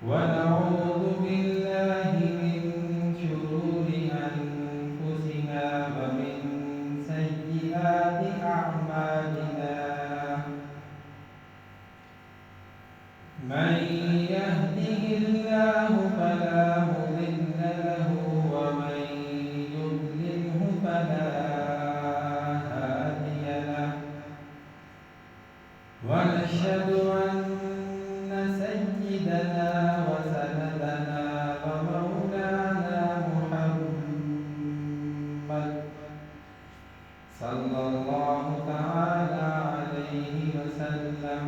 ونعوذ بالله من شرور أنفسنا ومن سيئات أعمالنا من يهده الله فلا مضل له ومن يضلله فلا هادي له ونشهد أن سيدنا وسندنا ومولانا محمد صلى الله تعالى عليه وسلم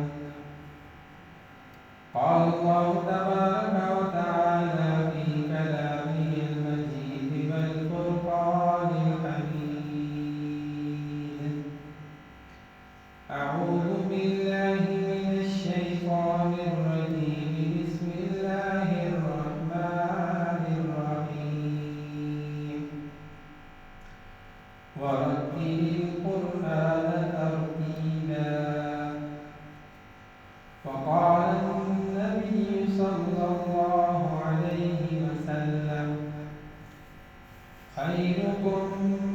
قال الله تبارك وتعالى في كلامه المجيد والفرقان الحميد أعوذ بالله من الشيطان الرجيم بسم الله الرحمن الرحيم ورتل القرآن ترتيلا وقال النبي صلى الله عليه وسلم خيركم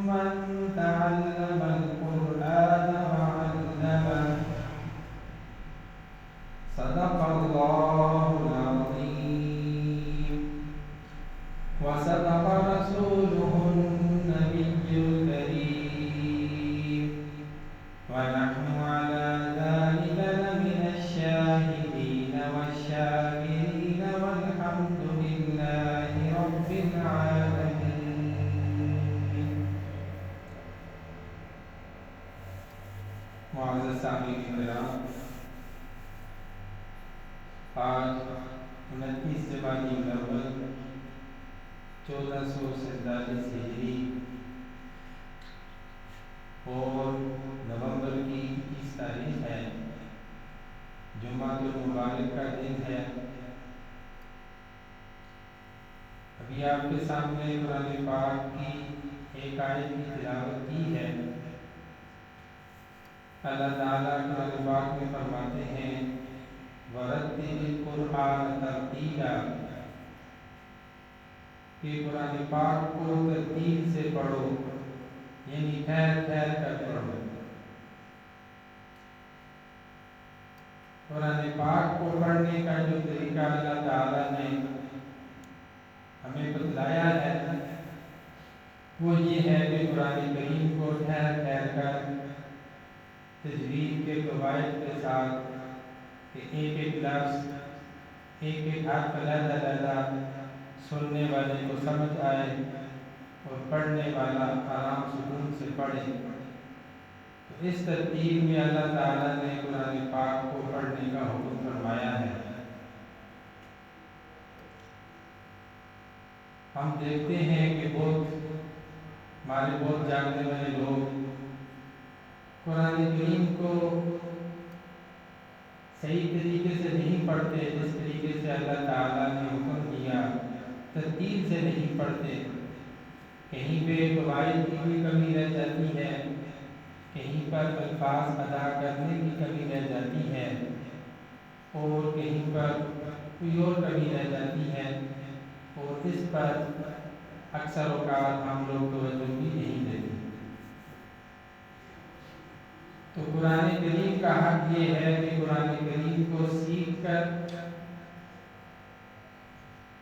من تعلم القرآن وعلمه صدق الله العظيم وصدق رسوله النبي الكريم ونحن على ذلك لمن الشاهدين والشاكرين والحمد لله رب العالمين. معزز سامعین کرام، آج 29 جمادی الاول 1447 ہجری اور نومبر کی 21 تاریخ ہے، جمعہ المبارک کا دن ہے۔ ابھی آپ کے سامنے قرآن پاک کی ایک آیت کی تلاوت کی ہے۔ اللہ تعالیٰ قرآن پاک میں فرماتے ہیں وَرَتِّلِ الْقُرْآنَ تَرْتِیلًا، کہ قرآن پاک کو ترتیل سے پڑھو، یعنی ٹھہر ٹھہر کر پڑھو۔ قرآن پاک کو پڑھنے کا جو طریقہ اللہ تعالیٰ نے ہمیں بتلایا ہے وہ یہ ہے کہ قرآن کریم کو ٹھہر ٹھہر کر تجوید کے قواعد کے ساتھ کہ ایک ایک لفظ ایک ایک حرف علیحدہ علیحدہ سننے والے کو سمجھ آئے اور پڑھنے والا آرام سکون سے پڑھے، تو اس ترتیب میں اللہ تعالیٰ نے قرآن پاک کو پڑھنے کا حکم فرمایا ہے۔ ہم دیکھتے ہیں کہ ہمارے بہت جاننے والے لوگ قرآن کریم کو صحیح طریقے سے نہیں پڑھتے، جس طریقے سے اللہ تعالیٰ نے حکم دیا، ترتیب سے نہیں پڑھتے، کہیں پہ قواعد کی بھی کمی رہ جاتی ہے، کہیں پر الفاظ ادا کرنے کی کمی رہ جاتی ہے، اور کہیں پر کوئی اور کمی رہ جاتی ہے، اور اس پر اکثر اوقات ہم لوگ توجہ بھی نہیں دیتے۔ تو قرآن کریم کا حق یہ ہے کہ قرآن کریم کو سیکھ کر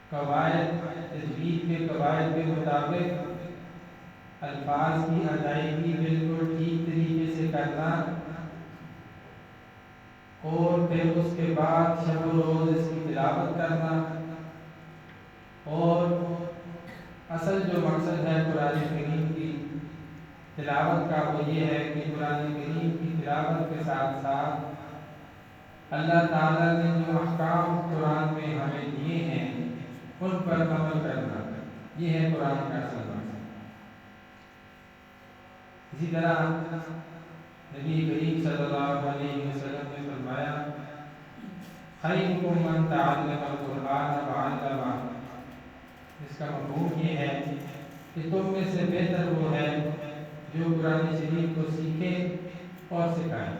قواعد تجوید کے قواعد کے مطابق الفاظ کی ادائیگی بالکل ٹھیک طریقے سے کرنا، اور پھر اس کے بعد شب و روز اس کی تلاوت کرنا، اور اصل جو مقصد ہے قرآن کریم کی تلاوت کا وہ یہ ہے کہ قرآن کریم کی تلاوت کے ساتھ ساتھ اللہ تعالیٰ نے جو احکام قرآن میں ہمیں دیے ہیں ان پر عمل کرنا، یہ ہے قرآن کا اصل مقصد۔ اسی طرح نبی کریم صلی اللہ علیہ وسلم نے فرمایا خیرکم من تعلم القرآن وعلمہ، اس کا مفہوم یہ ہے کہ تم میں سے بہتر وہ ہے جو قرآن شریف کو سیکھے اور سکھائے۔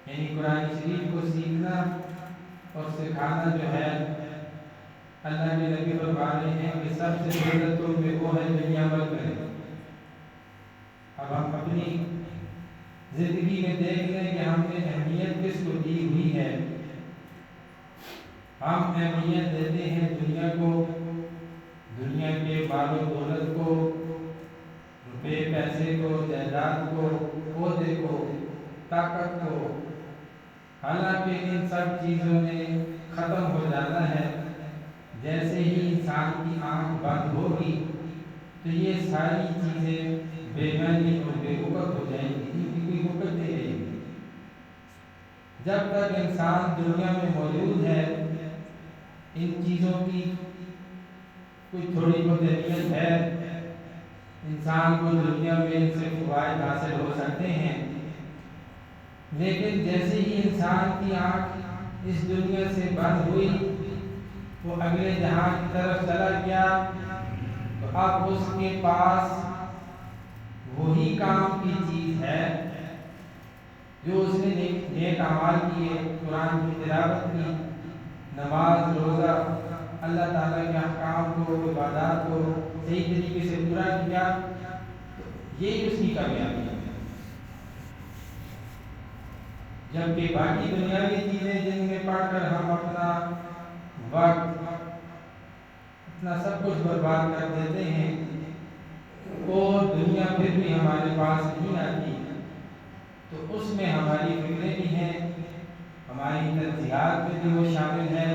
یعنی قرآن شریف کو سیکھنا اور سکھانا جو ہے اللہ کے نبی فرما رہے ہیں کہ سب سے بہتر تم میں وہ ہے جو یہ عمل کرے۔ اب ہم اپنی زندگی میں دیکھ لیں کہ ہم نے اہمیت کس کو دی ہوئی ہے۔ ہم اہمیت دیتے ہیں دنیا کو، دنیا کے مال و دولت کو، روپے پیسے کو، جائیداد کو، عہدے کو، طاقت کو، حالانکہ ان سب چیزوں نے ختم ہو جانا ہے۔ جیسے ہی انسان کی آنکھ بند ہوگی تو یہ ساری چیزیں بے معنی اور بے وقت ہو جائیں گی، ان کی کوئی وقت نہیں رہے گی۔ جب تک انسان دنیا میں موجود ہے ان چیزوں کی کوئی تھوڑی بہت اہمیت ہے، انسان کو دنیا میں ان سے فوائد حاصل ہو سکتے ہیں، لیکن جیسے ہی انسان کی آنکھ اس دنیا سے بند ہوئی وہ اگلے جہان کی طرف چلا گیا، تو اب اس کے پاس وہی کام کی چیز ہے جو اس نے نیک اعمال کیے، قرآن کی تلاوت کی، نماز روزہ، اللہ تعالیٰ کے احکام کو، عبادات کو صحیح طریقے سے پورا کیا، یہی اس کی کامیابی ہے۔ جبکہ باقی دنیاوی چیزیں جن میں پڑھ کر ہم اپنا وقت، اپنا سب کچھ برباد کر دیتے ہیں اور دنیا پھر بھی ہمارے پاس نہیں آتی، تو اس میں ہماری فکریں بھی ہیں، ہماری ترجیحات میں بھی وہ شامل ہے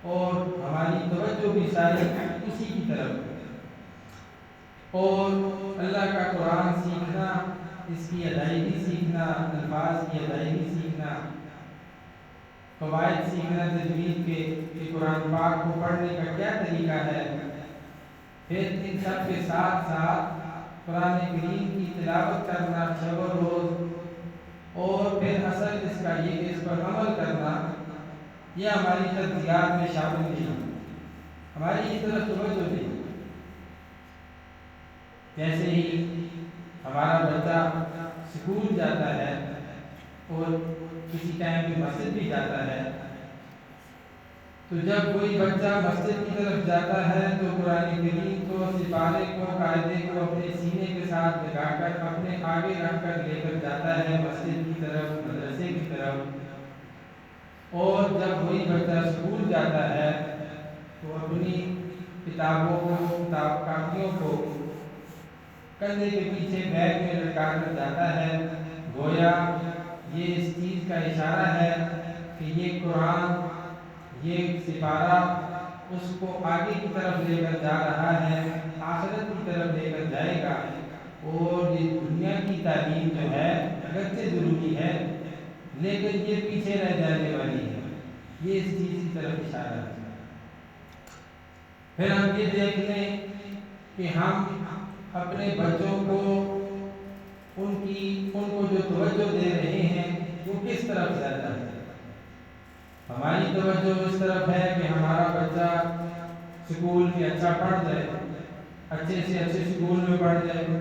اور ہماری توجہ بھی ساری اسی کی طرف ہے۔ اور اللہ کا قرآن سیکھنا، اس کی ادائیگی سیکھنا، الفاظ کی ادائیگی سیکھنا، قواعد سیکھنا تجوید کے کہ قرآن پاک کو پڑھنے کا کیا طریقہ ہے، پھر ان سب کے ساتھ ساتھ قرآن کریم کی تلاوت کرنا شب و روز، اور پھر اصل اس کا یہ کہ اس پر عمل کرنا، یہ ہماری ترجیحات میں شامل نہیں، ہماری اس طرف توجہ نہیں۔ جیسے ہی ہمارا بچہ سکول جاتا ہے اور کسی ٹائم پہ مسجد بھی جاتا ہے، تو جب کوئی بچہ مسجد کی طرف جاتا ہے تو قرآن کریم کو، سپارے کو، قاعدے کو اپنے سینے کے ساتھ لگا کر اپنے آگے رکھ کر لے کر جاتا ہے مسجد کی طرف، مدرسے کی طرف۔ اور جب وہی بچہ سکول جاتا ہے تو اپنی کتابوں کو، کتاب کاپیوں کو کندھے کے پیچھے بیگ میں لٹکا کر جاتا ہے، گویا یہ اس چیز کا اشارہ ہے کہ یہ قرآن، یہ سپارہ اس کو آگے کی طرف لے کر جا رہا ہے، آخرت کی طرف لے کر جائے گا۔ اور یہ دنیا کی تعلیم جو ہے اگرچہ ضروری ہے لیکن یہ پیچھے رہ جانے والی ہے، یہ اس چیز کی طرف اشارہ ہے۔ پھر ہم یہ دیکھ لیں کہ ہم اپنے بچوں کو ان کو جو توجہ دے رہے ہیں وہ کس طرف زیادہ ہے۔ ہماری توجہ اس طرف ہے کہ ہمارا بچہ سکول میں اچھا پڑھ جائے، اچھے سے اچھے سکول میں پڑھ جائے۔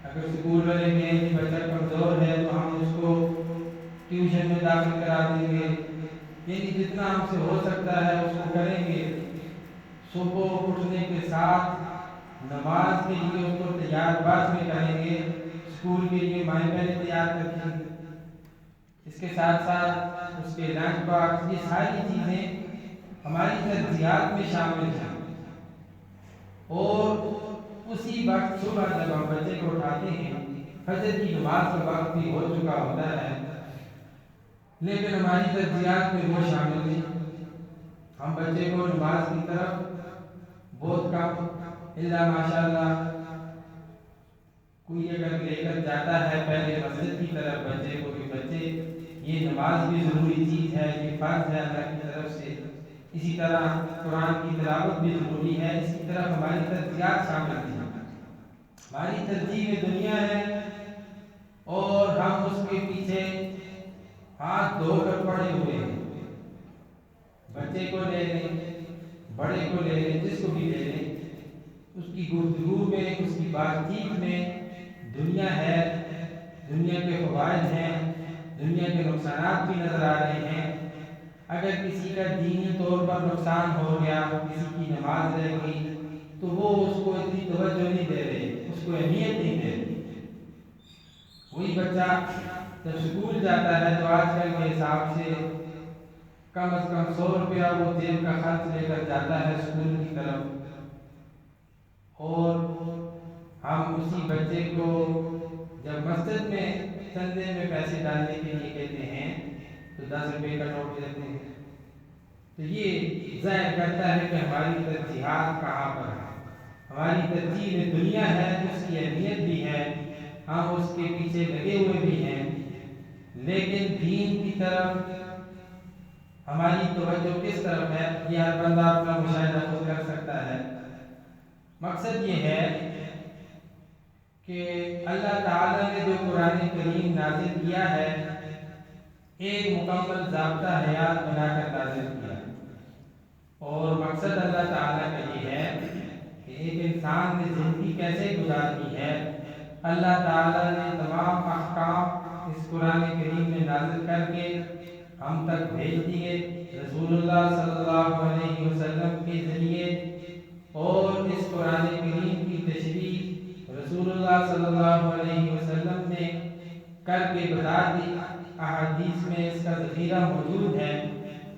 اگر سکول والے کہیں کہ بچہ کمزور ہے تو ہم اس کو ٹیوشن میں داخل کرا دیں گے، یعنی جتنا ہم سے ہو سکتا ہے اس کو کریں گے۔ صبح اٹھنے کے ساتھ نماز کے لیے اس کو تیار بعد میں کریں گے، اسکول کے لیے مائیں پہلے تیار کریں گے، اس کے ساتھ ساتھ اس کے لنچ باکس، یہ ساری چیزیں ہماری ترجیحات میں شامل ہیں۔ اور اسی وقت صبح جب ہم بچے کو اٹھاتے ہیں، فجر کی نماز کا وقت بھی ہو چکا ہوتا ہے، لیکن ہماری ترجیحات میں وہ شامل نہیں۔ ہم بچے کو نماز کی طرف بہت کم، الا ماشاءاللہ کوئی اگر لے کر جاتا ہے پہلے مسجد کی طرف بچے کو کہ بچے یہ نماز بھی ضروری چیز ہے، یہ فرض ہے اللہ کی طرف سے، اسی طرح قرآن کی تلاوت بھی ضروری ہے، اس کی طرف ہماری ترجیحات شامل ہیں۔ ہماری ترجیح میں دنیا ہے اور ہم اس کے پیچھے ہاتھ دھو کر پڑے ہوئے ہیں۔ بچے کو لے لیں، بڑے کو لے لیں، جس کو بھی لے لیں، اس کی گفتگو میں، اس کی بات چیت میں دنیا ہے، دنیا کے فوائد ہیں، دنیا کے نقصانات بھی نظر آ رہے ہیں، اگر کسی کا دینی طور پر نقصان ہو گیا، کسی کی نماز رہ گئی، تو وہ اس کو اتنی توجہ نہیں دے رہے، اس کو اہمیت نہیں دے رہے۔ وہی بچہ جب اسکول جاتا ہے تو آج کل کے حساب سے کم از کم 100 روپیہ وہ جیب کا خرچ لے کر جاتا ہے اسکول کی طرف، اور ہم اسی بچے کو جب مسجد میں چندے میں پیسے ڈالنے کے لیے کہتے ہیں تو 10 روپے کا نوٹ دیتے ہیں۔ تو یہ ظاہر کرتا ہے کہ ہماری ترجیحات کہاں پر ہے۔ ہماری ترجیح میں دنیا ہے، اس کی اہمیت بھی ہے، ہم اس کے پیچھے لگے ہوئے بھی ہیں، لیکن دین کی طرف ہماری توجہ کس طرف ہے، یہ ہر بندہ اپنا مشاہدہ خود کر سکتا ہے۔ مقصد یہ ہے کہ اللہ تعالیٰ نے جو قرآن کریم نازل کیا ہے، ایک مکمل ضابطہ حیات بنا کر نازل کیا، اور مقصد اللہ تعالیٰ کا یہ ہے کہ ایک انسان نے زندگی کیسے گزارنی ہے۔ اللہ تعالیٰ نے تمام احکام اس قرآن کریم میں نازل کر کے ہم تک بھیج دیے، رسول اللہ صلی اللہ علیہ وسلم کے ذریعے، اور اس قرآن کریم کی تشریح رسول اللہ صلی اللہ علیہ وسلم نے کر کے بتا دی۔ احادیث میں اس کا ذخیرہ موجود ہے،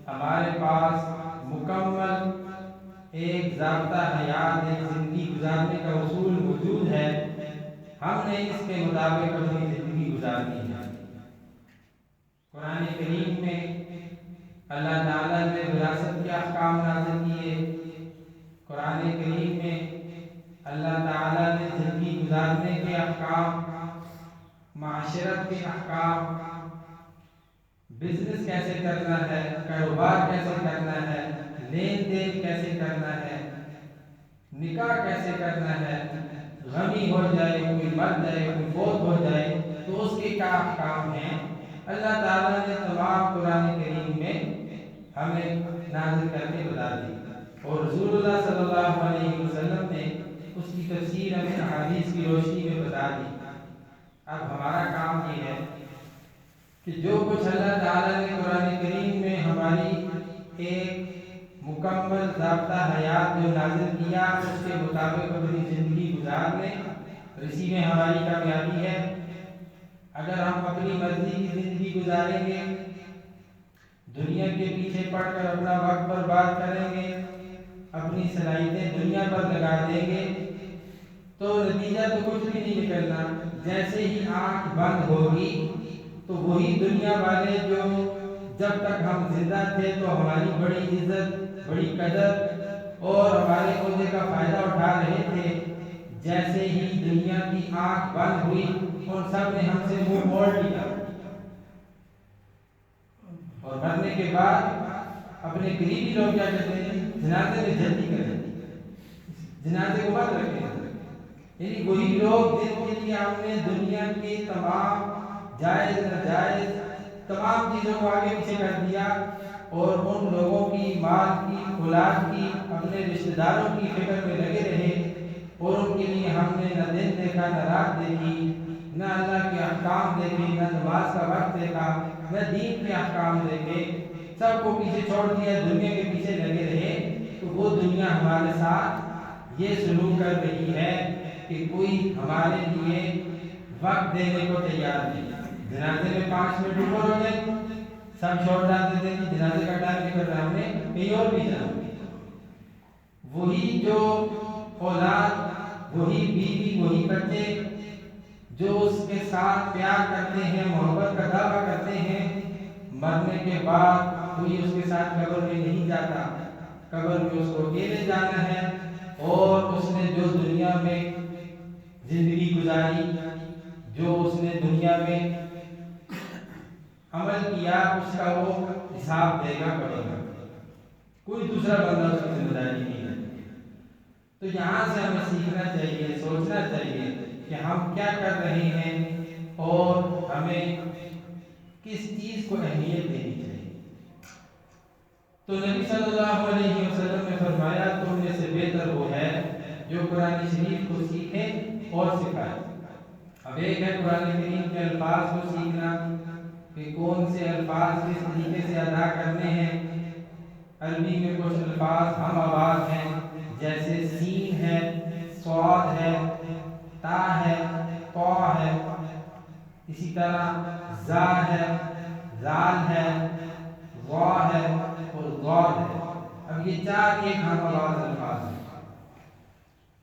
ہمارے پاس مکمل ایک ضابطہ حیات، ایک زندگی گزارنے کا اصول موجود ہے، ہم نے اس کے مطابق اپنی زندگی گزارنی ہے۔ قرآن کریم میں اللہ تعالیٰ نے وراثت کے احکام نازل کیے، قرآن کریم میں اللہ تعالیٰ نے زندگی گزارنے کے احکام، معاشرت کے احکام، بزنس کیسے کرنا ہے، کاروبار کیسے کرنا ہے، لین دین کیسے کرنا ہے، نکاح کیسے کرنا ہے، غمی ہو جائے، کوئی مر جائے، کوئی فوت ہو جائے تو اس کے کیا احکام ہیں، اللہ تعالیٰ نے تمام قرآن کریم میں ہمیں نازل کر کے بتا دی، اور رسول اللہ صلی اللہ علیہ وسلم نے اس کی تفسیر ہمیں احادیث کی روشنی میں بتا دی۔ اب ہمارا کام یہ ہے کہ جو کچھ اللہ تعالیٰ نے قرآن کریم میں ہماری ایک مکمل ضابطہ حیات جو نازل کیا، اس کے مطابق اپنی زندگی گزار لیں، اسی میں ہماری کامیابی ہے۔ اگر ہم اپنی مرضی کی زندگی گزاریں گے، دنیا کے پیچھے پڑ کر اپنا وقت برباد کریں گے، اپنی صلاحیتیں دنیا پر لگا دیں گے، تو نتیجہ تو کچھ بھی نہیں نکلنا۔ جیسے ہی آنکھ بند ہوگی تو وہی دنیا والے جو جب تک ہم زندہ تھے تو ہماری بڑی عزت، بڑی قدر اور ہمارے عہدے کا فائدہ اٹھا رہے تھے، جیسے ہی دنیا کی آنکھ بند ہوئی ان سب نے ہم سے منہ موڑ لیا، اور مرنے کے بعد اپنے قریبی لوگ کیا کہتے ہیں، جنازے میں جلدی کریں، جنازے کو مت رکھیں۔ یعنی وہی لوگ جن کے لیے ہم نے دنیا کی تمام جائز ناجائز تمام چیزوں کو آگے پیچھے کر دیا، اور ان لوگوں کی، مال کی، اولاد کی، اپنے رشتہ داروں کی فکر میں لگے رہے، اور ان کے لیے ہم نے نہ دن دیکھا، نہ رات دیکھی، نہ اللہ کے احکام دیکھے، نہ نماز کا وقت دیکھا، نہ دین کے احکام دیکھے، سب کو پیچھے چھوڑ دیا، دنیا کے پیچھے لگے رہے، تو وہ دنیا ہمارے ساتھ یہ سلوک کر رہی ہے کہ کوئی ہمارے لیے وقت دینے کو تیار نہیں۔ جنازے میں 5 منٹ اوپر ہو گئے، سب چھوڑ ڈالتے تھے کہ جنازے کا ٹائم نکل رہا ہے، ہم نے کہیں اور بھی جانا۔ وہی جو اولاد، وہی بیوی، وہی بچے جو اس کے ساتھ پیار کرتے ہیں، محبت کا دعویٰ کرتے ہیں، مرنے کے بعد کوئی اس کے ساتھ قبر میں نہیں جاتا، قبر میں اس کو اکیلے جانا ہے، اور اس نے جو دنیا میں زندگی گزاری، جو اس نے دنیا میں عمل کیا، اس کا وہ حساب دے گا پڑے گا، کوئی دوسرا بندہ اس کی ذمہ داری نہیں ہے۔ تو یہاں سے ہمیں سیکھنا چاہیے، سوچنا چاہیے کہ ہم کیا کر رہے ہیں اور ہمیں کس چیز کو اہمیت دینی چاہیے۔ تو نبی صلی اللہ علیہ وسلم نے فرمایا تم میں سے بہتر وہ ہے جو قرآن شریف کو سیکھے اور سکھائے۔ اب ایک ہے قرآن کریم کے الفاظ کو سیکھنا، کہ کون سے الفاظ کس طریقے سے ادا کرنے ہیں۔ عربی میں کچھ الفاظ ہم آواز ہیں، جیسے سین ہے، صاد ہے، تا ہے، طا ہے، اسی طرح زا ہے، زال ہے، وا ہے اور غاد ہے۔ اب یہ چار ایک ہم آواز الفاظ ہیں۔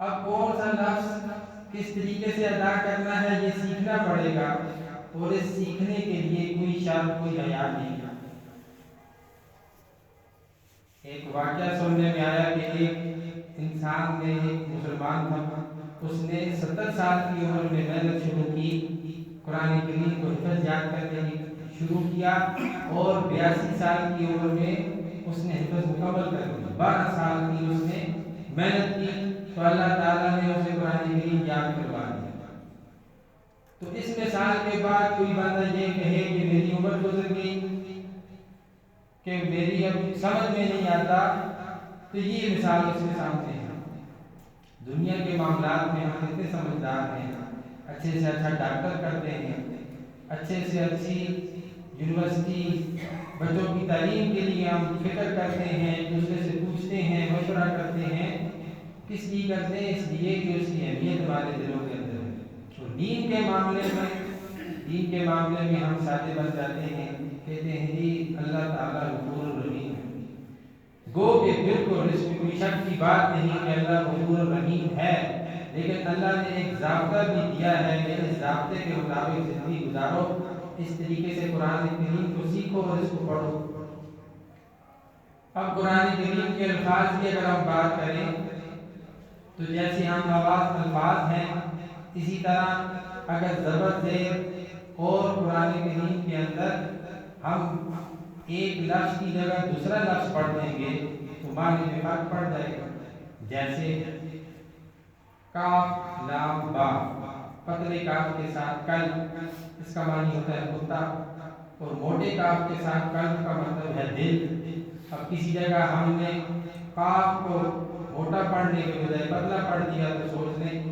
اب کون سا لفظ کس طریقے سے ادا کرنا ہے یہ سیکھنا پڑے گا، اور اس سیکھنے کے لیے کوئی شرط کوئی معیار نہیں۔ ایک واقعہ سننے میں آیا کہ ایک انسان نے، ایک مسلمان تھا، اس نے 70 سال کی عمر میں محنت شروع کی، قرآن کریم کو حفظ یاد کرنے کی شروع کیا، اور 82 سال کی عمر میں اس نے حفظ مکمل کر دی۔ 12 سال کی اس نے محنت کی تو اللہ تعالیٰ نے اسے قرآن کریم یاد کروا دیا۔ تو اس مثال کے بعد کوئی بندہ یہ کہے کہ میری عمر گزر گئی، کہ میری اب سمجھ میں نہیں آتا، تو یہ مثال اس کے سامنے ہے۔ دنیا کے معاملات میں ہم اتنے سمجھدار ہیں، اچھے سے اچھا ڈاکٹر کرتے ہیں، اچھے سے اچھی یونیورسٹی، بچوں کی تعلیم کے لیے ہم فکر کرتے ہیں، دوسرے سے پوچھتے ہیں، مشورہ کرتے ہیں۔ کس لیے کرتے ہیں؟ اس لیے کہ اس کی اہمیت ہمارے دلوں کے اندر ہے۔ اور دین کے معاملے میں ہم سادے بن جاتے ہیں، کہتے ہیں جی اللہ تعالیٰ غفور الرحیم ہے۔ گو کہ بالکل اس میں کوئی شک کی بات نہیں کہ اللہ غفور الرحیم ہے، لیکن اللہ نے ایک ضابطہ بھی دیا ہے کہ اس ضابطے کے مطابق زندگی گزارو، اس طریقے سے قرآن کریم کو سیکھو اور اس کو پڑھو۔ اب قرآن کریم کے الفاظ کی اگر ہم بات کریں تو جیسے ہم آواز الفاظ ہیں، اسی طرح اگر زبر زیر اور قرآن کریم کے اندر ہم ایک لفظ کی جگہ دوسرا لفظ پڑھ دیں گے تو معنی میں فرق پڑ جائے گا۔ جیسے کاف لام با، پتلے کاف کے ساتھ کل، اس کا معنی ہوتا ہے کتا، اور موٹے کاف کے ساتھ کل کا مطلب ہے دل۔ اب کسی جگہ ہم نے کاف کو موٹا پڑھنے کے بجائے پتلا پڑھ دیا تو سوچ لیں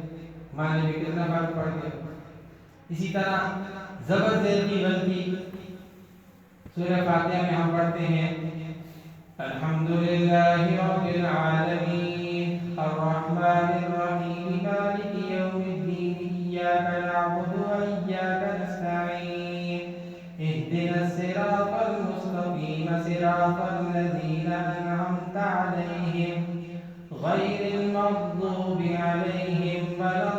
معنی میں کتنا فرق پڑ گیا۔ اسی طرح زبر زیر کی غلطی، سورہ فاتحہ میں ہم پڑھتے ہیں الحمدللہ رب العالمین الرحمن الرحیم مالک یوم الدین ایاک نعبد و ایاک نستعین اهدنا الصراط المستقیم صراط الذین انعمت علیہم غیر المغضوب علیہم ولا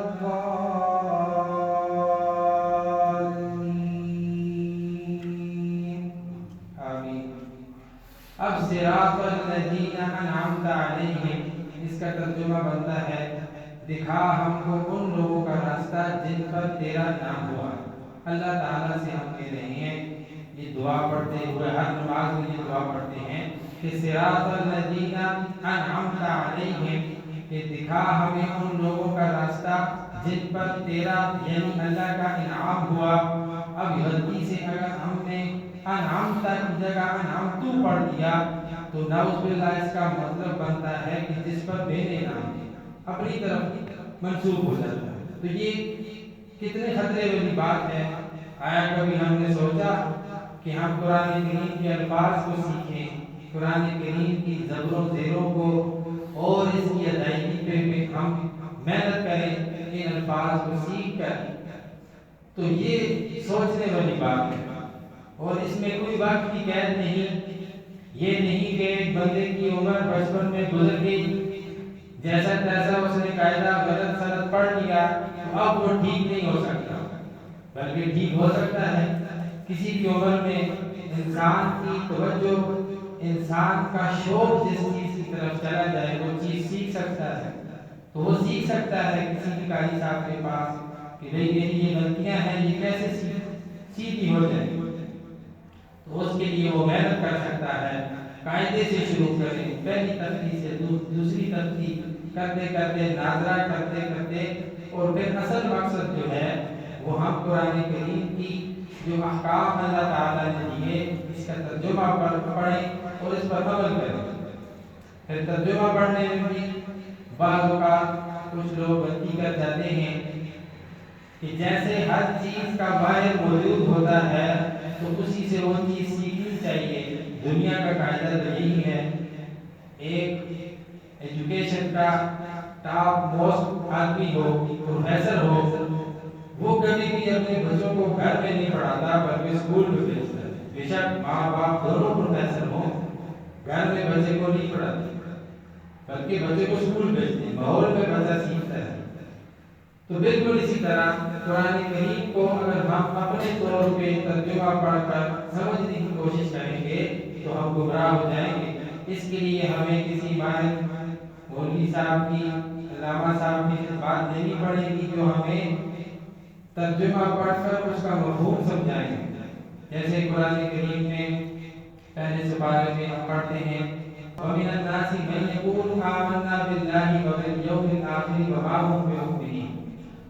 اب صراط الذین انعمت علیہم، اس کا ترجمہ بنتا ہے دکھا ہم کو ان لوگوں کا راستہ جن پر تیرا نام ہوا۔ اللہ تعالیٰ سے ہم کہہ رہے ہیں، یہ دعا پڑھتے ہوئے ہر نماز میں یہ دعا پڑھتے ہیں کہ صراط الذین انعمت علیہم، کہ دکھا ہمیں ان لوگوں کا راستہ جن پر تیرا یعنی اللہ کا انعام ہوا۔ اب غلطی سے اگر ہم نے انعمتا کی جگہ انعمتو پڑھ دیا تو نعوذ باللہ اس کا مطلب بنتا ہے کہ جس پر میں نے انعام دیا، اپنی طرف منسوب ہو جاتا ہے۔ تو یہ کتنے خطرے والی بات ہے۔ آیا کبھی ہم نے سوچا کہ ہم قرآن کریم کے الفاظ کو سیکھیں، قرآن کریم کی زبروں زیروں کو اور اس کی ادائیگی پہ ہم محنت کریں ان الفاظ کو سیکھ کر، تو یہ سوچنے والی بات ہے۔ اور اس میں کوئی وقت کی قید نہیں، یہ نہیں کہ ایک بندے کی عمر بچپن میں گزر گئی، جیسا تیسا اس نے قاعدہ غلط سلط پڑھ لیا تو اب وہ ٹھیک نہیں ہو سکتا، بلکہ ٹھیک ہو سکتا ہے۔ کسی کی عمر میں انسان کی توجہ، انسان کا شوق جس چیز کی طرف چلا جائے وہ چیز سیکھ سکتا ہے، تو وہ سیکھ سکتا ہے کسی بھی قاری صاحب کے پاس کہ بھئی میری یہ غلطیاں ہیں، یہ کیسے سیدھی ہو جائے، تو اس کے لیے وہ محنت کر سکتا ہے۔ قاعدے سے شروع کریں، پہلی ترتیب سے دوسری ترتیب کرتے کرتے، ناظرہ کرتے کرتے، اور پھر اصل مقصد جو ہے وہ ہم قرآن کریم کی جو احکام اللہ تعالیٰ نے دیے اس کا ترجمہ پڑھیں اور اس پر عمل کریں۔ پھر ترجمہ پڑھنے میں بھی بعض اوقات کچھ لوگ غلطی کر جاتے ہیں کہ جیسے ہر چیز کا واحد موجود ہوتا ہے تو اسی کسی سے وہ چیز سیکھنی چاہیے. دنیا کا قاعدہ تو یہی ہے. ایک ایجوکیشن کا ٹاپ موسٹ آدمی ہو, پروفیسر ہو, وہ کبھی بھی اپنے بچوں کو گھر میں نہیں پڑھاتا بلکہ اسکول میں بھیجتا ہے. بے شک ماں باپ دونوں پروفیسر ہوں, گھر میں بچے کو نہیں پڑھاتے بلکہ بچے کو اسکول بھیجتے ہیں, ماحول میں بچہ سیکھتا ہے. تو بالکل اسی طرح قرآن کریم کو اگر ہم اپنے طور پہ ترجمہ پڑھ کر سمجھنے کی کوشش کریں گے تو ہم گمراہ ہو جائیں گے. اس کے لیے ہمیں کسی ماہر مولوی صاحب کی, علامہ صاحب کی بات لینی پڑے گی جو ہمیں ترجمہ پڑھ کر اس کا مفہوم سمجھائیں گے. جیسے قرآن کریم میں پہلے سپارے میں ہم پڑھتے ہیں وَمِنَ النَّاسِ مَن يَقُولُ آمَنَّا بِاللَّهِ وَبِالْيَوْمِ الْآخِرِ وَمَا هُم بِمُؤْمِنِينَ.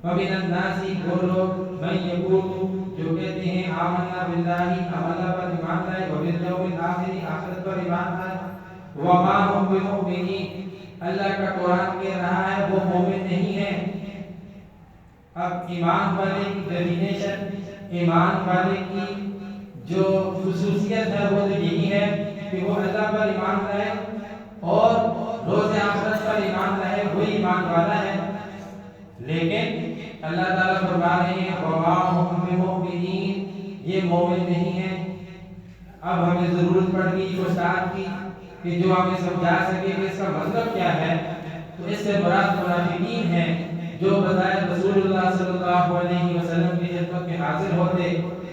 وَمِنَ النَّاسِ وہ لوگ مَن يَقُولُ جو کہتے ہیں آمَنَّا بِاللَّهِ ہم اللہ پر ایمان لائے, وَبِالْيَوْمِ الْآخِرِ آخرت پر ایمان لائے, وَمَا هُم بِمُؤْمِنِينَ اللہ کا قرآن کہہ رہا ہے وہ مومن نہیں ہے. اب ایمان والے کی ڈیفینیشن, ایمان والے کی جو خصوصیت ہے وہ تو یہی ہے کہ وہ اللہ پر ایمان لائے اور روز آخرت پر ایمان لائے, وہی ایمان والا ہے. لیکن اللہ تعالیٰ فرما رہے ہیں وَمَا هُم بِمُؤْمِنِينَ یہ مومن نہیں ہے. اب ہمیں ضرورت پڑ گئی استاد کی کہ جو ہمیں سمجھا سکے کہ اس کا مطلب کیا ہے. تو اس سے مراد منافقین ہیں جو بظاہر رسول اللہ صلی اللہ علیہ وسلم کی خدمت میں حاضر ہوتے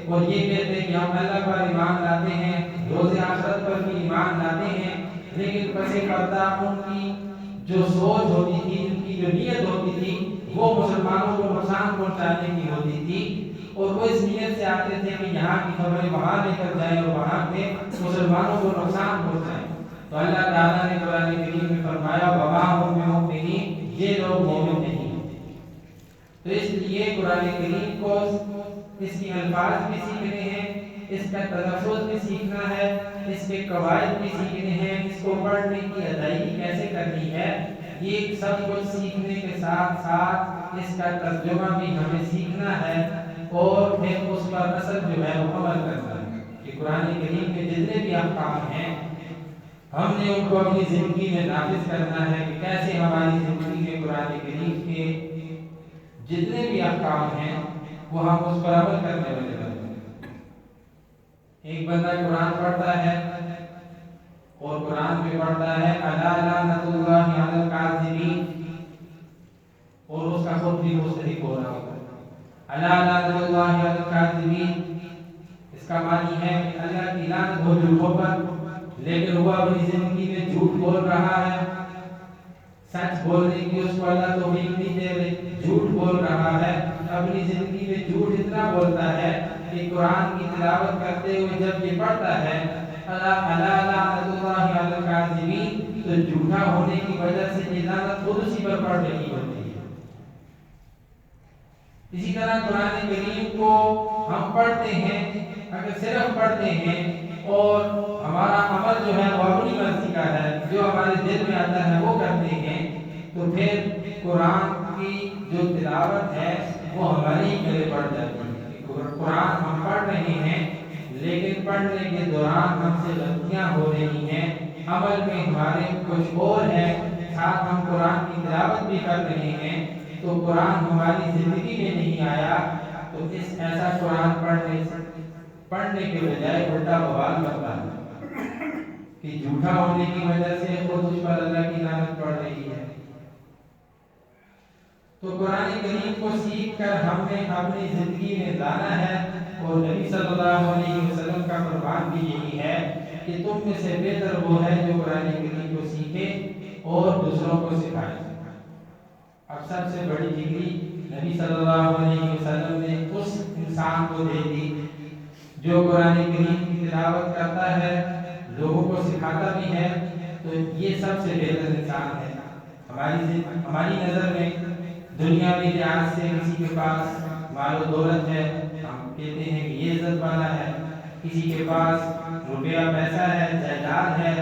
اور یہ کہتے کہ ہم اللہ پر ایمان لاتے ہیں, روز آخرت پر بھی ایمان لاتے ہیں, لیکن پس پردہ ان کی جو سوچ ہوتی تھی, ان کی جو نیت ہوتی تھی وہ مسلمانوں کو نقصان پہنچانے کی ہوتی تھی. اور وہ اس نیت سے آتے تھے کہ یہاں کی خبریں وہاں لے کر جائیں اور وہاں پہ مسلمانوں کو نقصان پہنچائیں. تو اللہ تعالیٰ نے قرآن کریم میں فرمایا وَمَا هُم بِمُؤْمِنِينَ یہ لوگ مومن نہیں. تو اس لیے قرآن کریم کو اس کی الفاظ بھی سیکھنے ہیں, اس کا تلفظ بھی سیکھنا ہے, اس کے قواعد بھی سیکھنے ہیں, اس کو پڑھنے کی ادائیگی کیسے کرنی ہے, یہ سب کچھ سیکھنے کے ساتھ ساتھ اس کا ترجمہ بھی ہمیں سیکھنا ہے اور پھر اس پر اثر جو ہے وہ عمل کرنا ہے. کہ قرآن کریم کے جتنے بھی احکام ہیں ہم نے ان کو اپنی زندگی میں نافذ کرنا ہے کہ کیسے ہماری زندگی میں قرآن کریم کے جتنے بھی احکام ہیں وہ ہم اس پر عمل کرنے والے بنیں. ایک بندہ قرآن پڑھتا ہے اور قرآن میں پڑھتا ہے الا لعنۃ اللہ علی الکاذبین اور اس کا خود بھی مستحق ہو رہا ہوتا ہے. الا لعنۃ اللہ علی الکاذبین اس کا معنی ہے کہ اللہ کی لعنت ہو جھوٹوں پر, لیکن وہ اپنی زندگی میں جھوٹ بول رہا ہے. سچ بولنے کی اس کو اللہ توفیق نہیں دے رہے, جھوٹ بول رہا ہے. اپنی زندگی میں جھوٹ اتنا بولتا ہے کہ قرآن کی تلاوت کرتے ہوئے جب یہ پڑھتا ہے الا لعنۃ اللہ علی الکاذبین تو جھوٹا ہونے کی وجہ سے یہ لعنت خود اسی پر پڑ رہی ہوتی ہے. اسی طرح قرآن کریم کو ہم پڑھتے ہیں, اگر صرف پڑھتے ہیں اور ہمارا عمل جو ہے وہ اپنی مرضی کا ہے, جو ہمارے دل میں آتا ہے وہ کرتے ہیں, تو پھر قرآن کی جو تلاوت ہے وہ ہمارے ہی گلے پڑ جاتی ہے. قرآن ہم پڑھ رہے ہیں لیکن پڑھنے کے دوران ہم سے غلطیاں ہو رہی ہیں, عمل میں ہمارے کچھ اور ہے, ساتھ ہم قرآن کی تلاوت بھی کر رہے ہیں تو قرآن ہماری زندگی میں نہیں آیا. تو اس ایسا قرآن پڑھنے کے بجائے الٹا بوال کرتا ہے کہ جھوٹا ہونے کی وجہ سے خود اس پر اللہ کی لعنت پڑ رہی ہے. تو قرآن کریم کو سیکھ کر ہم نے اپنی زندگی میں لانا ہے, اور نبی صلی اللہ علیہ وسلم کا فرمان بھی یہی ہے کہ تم میں سے بہتر وہ ہے جو قرآن کریم کو سیکھے اور دوسروں کو سکھائے. اب سب سے بڑی ڈگری نبی صلی اللہ علیہ وسلم نے اس انسان کو دے دی جو قرآن کریم کی تلاوت کرتا ہے, لوگوں کو سکھاتا بھی ہے. تو یہ سب سے بہتر انسان ہے. ہماری نظر میں دنیاوی لحاظ سے کسی کے پاس مال و دولت ہے, ہم کہتے ہیں کہ یہ عزت والا ہے. کسی کے پاس روپیہ پیسہ ہے, جائیداد ہے,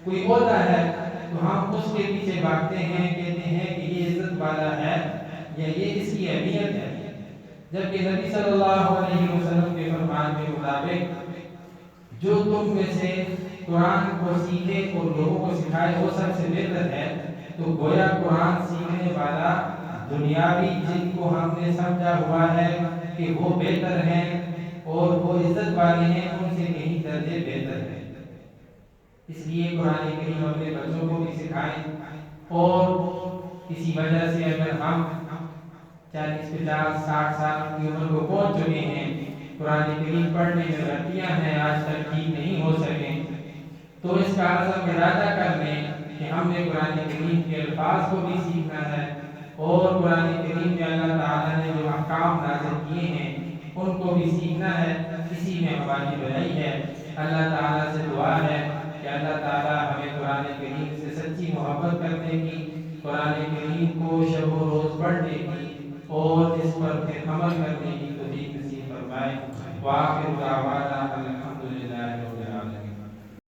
کوئی عہدہ ہے, تو ہم اس کے پیچھے بھاگتے ہیں, کہتے ہیں کہ یہ عزت والا ہے یا یہ اس کی اہمیت ہے. جبکہ نبی صلی اللہ علیہ وسلم کے فرمان کے مطابق جو تم میں سے قرآن کو سیکھے اور لوگوں کو سکھائے وہ سب سے بہتر ہے۔ تو گویا قرآن سیکھنے والا دنیاوی جن کو ہم نے سمجھا ہوا ہے کہ وہ بہتر ہیں اور وہ عزت والے ہیں، ان سے کہیں درجے بہتر ہیں۔ اس لیے قرآن کریم اپنے بچوں کو بھی سکھائیں، اور کسی وجہ سے اگر ہم 40 50 60 سال کی عمر کو پہنچ چکے ہیں، قرآن کریم پڑھنے میں غلطیاں ہیں، آج تک ٹھیک نہیں ہو سکے، تو اس کا عزم ارادہ کر لیں کہ ہم نے قرآن کریم کے الفاظ کو بھی سیکھنا ہے، اور قرآن کریم میں اللہ تعالیٰ نے جو احکام نازل کیے ہیں ان کو بھی سیکھنا ہے۔ اسی میں ہماری بھلائی ہے۔ اللہ تعالیٰ سے دعا ہے کہ اللہ تعالیٰ ہمیں قرآن کریم سے سچی محبت کرنے کی، قرآن کریم کو شب و روز پڑھنے کی اور اس پر پھر عمل کرنے کی توفیق نصیب فرمائے۔ وآخر دعوانا